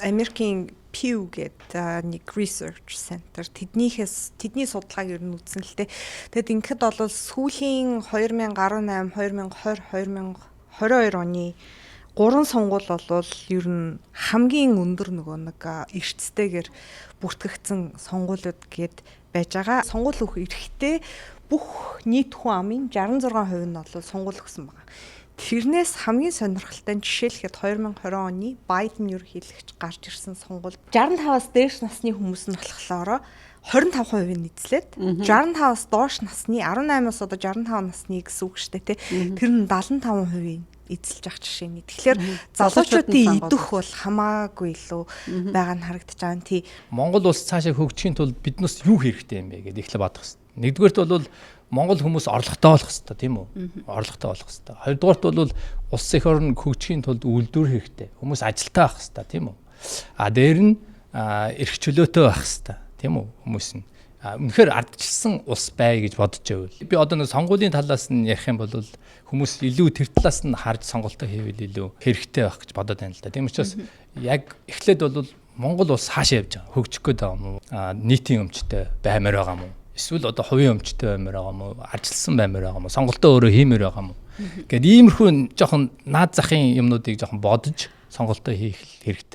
Америкийн Pew гэдэг нэг research center тэдний судалгааг ер нь үзсэн л дээ. Тэгэд ингэхэд бол сүүлийн 2018, 2020, 2022 оны 3 сонгуул бол ер нь хамгийн өндөр нөгөө нэг эрчтэйгээр бүртгэгдсэн сонгуулиуд гээд байж байгаа. Сонгуул өгөх эрхтэй бүх нийт хүн амын 66% нь бол сонгуул өгсөн байна. Тэрнээс хамгийн сонирхолтой нь жишээлхэд 2020 оны Байден ерөнхийлөгч гарч ирсэн сонгуульд 65-аас дээш насны хүмүүс нь болохоор 25% эзлээд 65-аас доош насны 18-аас одоо 65 насны гэсэн үг шүү дээ, тэр нь 75% эзэлж авах жишээний. Тэгэхээр залуучуудын идэх бол хамаагүй илүү байгаа нь харагдаж байгаа. Тий. Монгол улс цаашаа хөгжихийн тулд биднээс юу хэрэгтэй юм бэ гэдэг эхлээ бодох хэрэгтэй. Нэгдүгээрт бол Монгол хүмүүс орлоготой болох хэрэгтэй, тийм үү? Орлоготой болох хэрэгтэй. Хоёрдугаарт бол улс эх орн хөгжихийн тулд үйлдвэр хэрэгтэй. Хүмүүс ажилтаа байх хэрэгтэй, тийм үү? Дээр нь эрх чөлөөтэй байх хэрэгтэй, тийм үү? Хүмүүс нь үнэхээр ардчилсан улс бай гэж бодож байвал. Би одоо нэг сонгуулийн талаас нь ярих юм бол хүмүүс илүү тэр талаас нь харж сонголтоо хийвэл илүү хэрэгтэй байх гэж бодоод байна л да. Тийм учраас яг эхлээд бол Монгол улс хаашаа явж байгаа? Хөгжих гээд байгаа юм уу? Нийтийн өмчтэй баймаар байгаа юм уу? Эсвэл одоо хувийн өмчтэй баймаар байгаа юм уу? Арчилсан баймаар байгаа юм уу? Сонголтоо өөрөө хиймээр байгаа юм уу? Гэт иймэрхүү жоохон наад захын юмнуудыг жоохон бодож сонголтоо хийх хэрэгтэй.